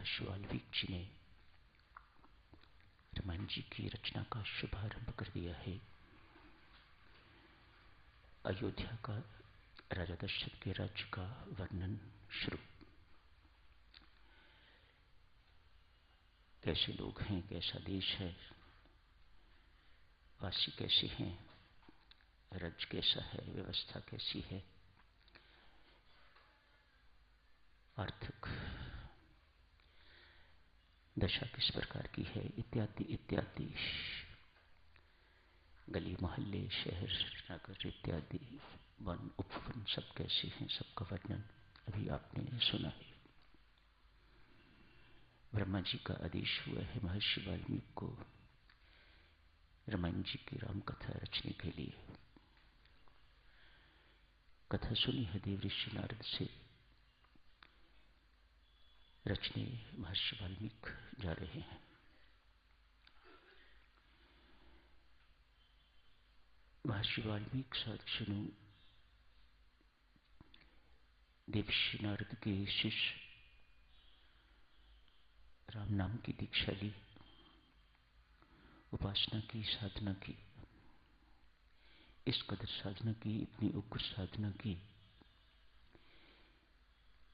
महर्षि वाल्मीकि जी ने रामायण जी की रचना का शुभारंभ कर दिया है। अयोध्या का राजा दशरथ के राज्य का वर्णन शुरू। कैसे लोग हैं, कैसा देश है, वासी कैसे हैं, राज्य कैसा है, व्यवस्था कैसी है, आर्थिक दशा किस प्रकार की है, इत्यादि इत्यादि। गली मोहल्ले, शहर, नगर इत्यादि, वन उपवन सब कैसे हैं, सबका वर्णन अभी आपने सुना है। ब्रह्मा जी का आदेश हुआ है महर्षि वाल्मीकि को रामायण जी की राम कथा रचने के लिए। कथा सुनी है देव ऋषि नारद से, रचने महर्षि वाल्मीकि जा रहे हैं। महर्षि वाल्मीकि साक्षनु देवर्षि नारद के शिष्य राम नाम की दीक्षा ली, उपासना की, साधना की। इस कदर साधना की, इतनी उग्र साधना की,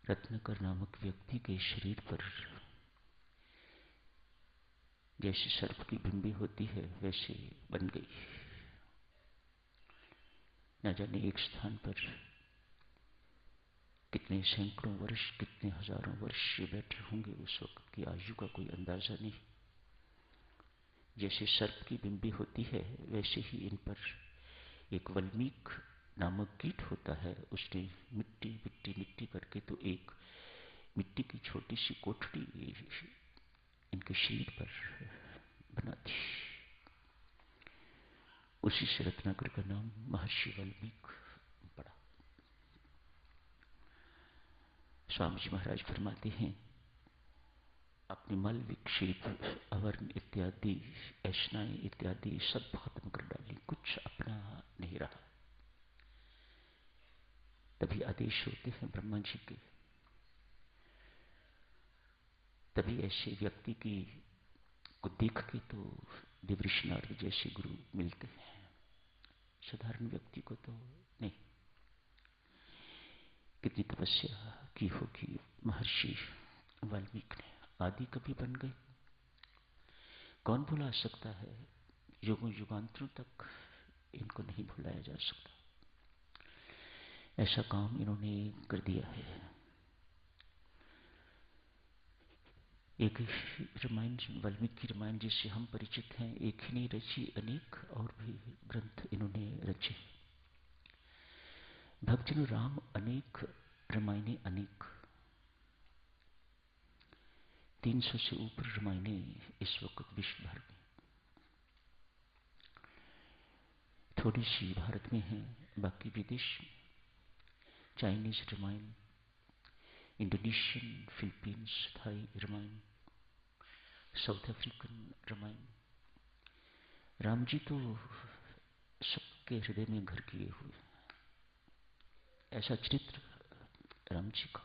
रत्नाकर नामक व्यक्ति के शरीर पर जैसे सर्प की बिंबी होती है वैसे बन गई। न जाने एक स्थान पर कितने सैकड़ों वर्ष, कितने हजारों वर्ष बैठे होंगे, उस वक्त की आयु का कोई अंदाजा नहीं। जैसे सर्प की बिंबी होती है वैसे ही इन पर एक वाल्मीकि नामक कीट होता है। उसने मिट्टी मिट्टी मिट्टी करके तो एक मिट्टी की छोटी सी कोठड़ी इनके शरीर पर बना दी। उसी से रत्नाकर का नाम महर्षि वाल्मीकि पड़ा। स्वामी जी महाराज फरमाते हैं, अपनी मल विक्षेप, अवर्ण इत्यादि, ऐशनाएं इत्यादि सब खत्म कर डाली, कुछ अपना नहीं रहा। तभी आदेश होते हैं ब्रह्मा जी के। तभी ऐसे व्यक्ति की को देख के तो देवर्षि नारद जैसे गुरु मिलते हैं, साधारण व्यक्ति को तो नहीं। कितनी तपस्या की होगी महर्षि वाल्मीकि ने, आदि कवि बन गए। कौन भुला सकता है? युगों युगांतरों तक इनको नहीं भुलाया जा सकता। ऐसा काम इन्होंने कर दिया है। एक रामायण, वाल्मीकि रामायण जिससे हम परिचित हैं, एक ही नहीं रची, अनेक और भी ग्रंथ इन्होंने रचे। भक्तजन राम अनेक, रामायणे अनेक, 300 से ऊपर रामायणे इस वक्त विश्व भर में। थोड़ी सी भारत में है, बाकी विदेश में। Chinese Ramayan, Indonesian, Philippines, Thai Ramayan, South African Ramayan. Ram ji तो सबके हृदय में घर किए हुए, ऐसा चरित्र राम जी का।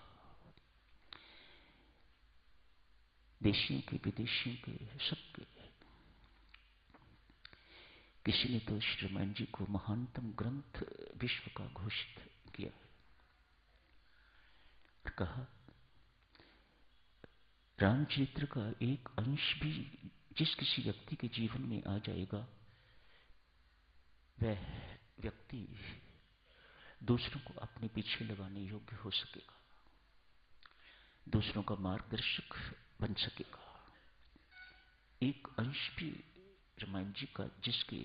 देशियों के, विदेशियों के, सबके। किसी ने तो श्री रामायण जी को महानतम ग्रंथ विश्व का घोषित किया, कहा रामचरित्र का एक अंश भी जिस किसी व्यक्ति के जीवन में आ जाएगा, वह व्यक्ति दूसरों को अपने पीछे लगाने योग्य हो सकेगा, दूसरों का मार्गदर्शक बन सकेगा। एक अंश भी रामायण जी का जिसके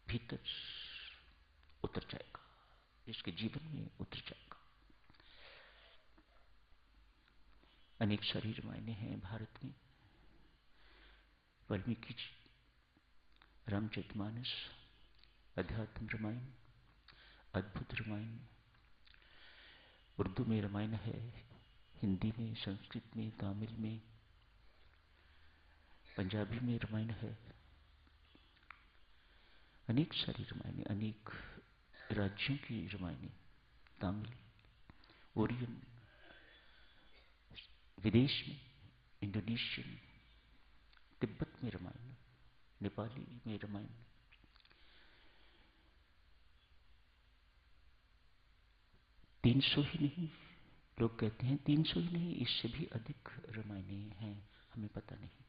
भीतर उतर जाएगा, जिसके जीवन में उतर जाएगा। अनेक सारी रामायणें हैं भारत में। वाल्मीकि जी, रामचरितमानस, अध्यात्म रामायण, अद्भुत रामायण। उर्दू में रामायण है, हिंदी में, संस्कृत में, तमिल में, पंजाबी में रामायण है। अनेक सारी रामायण, अनेक राज्यों की रामायण, तमिल, ओरियन, विदेश में इंडोनेशियन, तिब्बत में रामायण, नेपाली में रामायण, 300 ही नहीं, लोग कहते हैं 300 ही नहीं, इससे भी अधिक रामायणें हैं, हमें पता नहीं।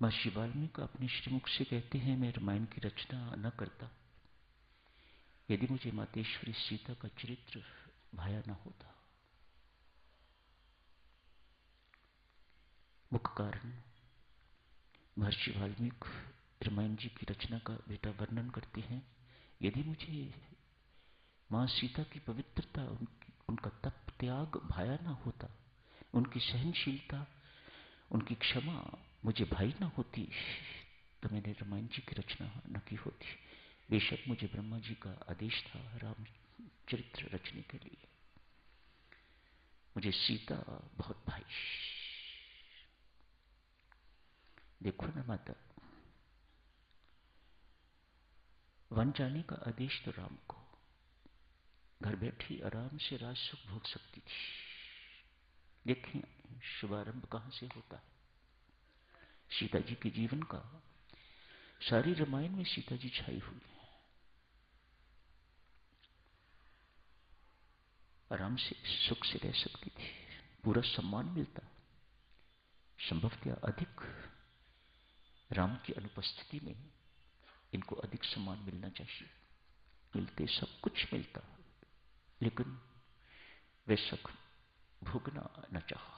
महर्षि वाल्मीकि अपने श्रीमुख से कहते हैं, मैं रामायण की रचना न करता यदि मुझे मातेश्वरी सीता का चरित्र भाया न होता। मुख्य कारण महर्षि वाल्मीकि रामायण जी की रचना का बेटा वर्णन करते हैं, यदि मुझे मां सीता की पवित्रता, उनका तप त्याग भाया न होता, उनकी सहनशीलता, उनकी क्षमा मुझे भाई न होती, तो मैंने रामायण जी की रचना न की होती। बेशक मुझे ब्रह्मा जी का आदेश था राम चरित्र रचने के लिए, मुझे सीता बहुत भाई। देखो ना माता, वन जाने का आदेश तो राम को, घर बैठी आराम से राज सुख भोग सकती थी। देखें शुभारंभ कहां से होता है, सीता जी के जीवन का। सारी रामायण में सीता जी छाई हुई है, आराम से सुख से रह सकती थी, पूरा सम्मान मिलता, संभवतः अधिक राम की अनुपस्थिति में इनको अधिक सम्मान मिलना चाहिए, मिलते सब कुछ मिलता, लेकिन वे सुख भोगना न चाहा,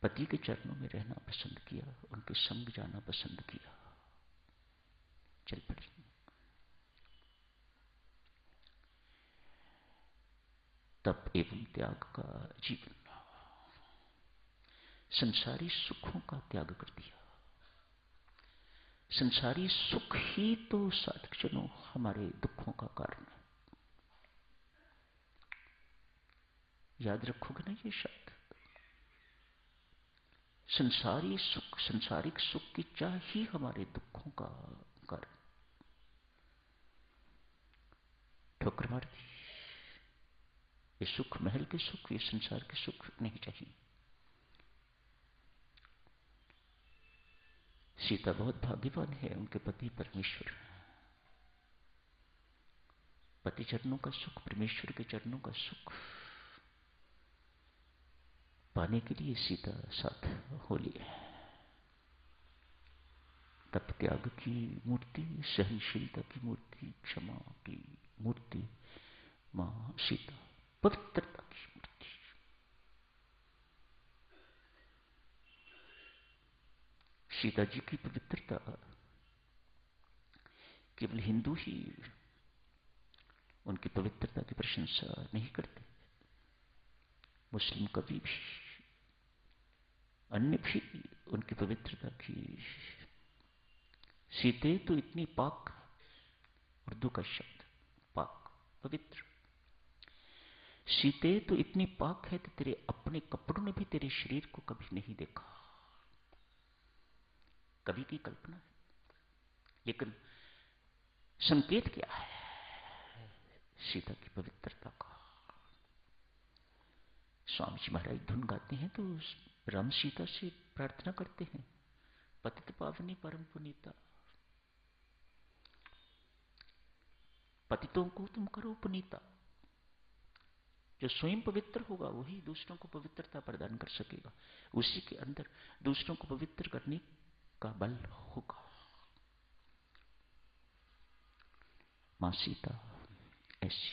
पति के चरणों में रहना पसंद किया, उनके संग जाना पसंद किया, चल पड़ी। तप एवं त्याग का जीवन, संसारी सुखों का त्याग कर दिया। संसारी सुख ही तो साधक जनों हमारे दुखों का कारण है। याद रखोगे ना ये शब्द, संसारी सुख, संसारिक सुख की चाह ही हमारे दुखों का कारण। ठोकर मार दी, ये सुख महल के सुख, ये संसार के सुख नहीं चाहिए। सीता बहुत भाग्यवान है, उनके पति परमेश्वर, पति चरणों का सुख, परमेश्वर के चरणों का सुख पाने के लिए सीता साथ हो लिया। तप त्याग की मूर्ति, सहनशीलता की मूर्ति, क्षमा की मूर्ति मां सीता, पवित्रता की मूर्ति। सीता जी की पवित्रता केवल हिंदू ही उनकी पवित्रता की प्रशंसा नहीं करते, मुस्लिम कवि भी, अन्य भी उनकी पवित्रता की। सीते तो इतनी पाक, उर्दू का शब्द पाक, पवित्र, सीते तो इतनी पाक है कि तेरे अपने कपड़ों ने भी तेरे शरीर को कभी नहीं देखा। कवि की कल्पना है, लेकिन संकेत क्या है सीता की पवित्रता का। स्वामी जी महाराज धुन गाते हैं तो राम सीता से प्रार्थना करते हैं, पतित पावनी परम पुनीता, पतितों को तुम करो पुनीता। जो स्वयं पवित्र होगा वही दूसरों को पवित्रता प्रदान कर सकेगा, उसी के अंदर दूसरों को पवित्र करने का बल होगा। मां सीता ऐसी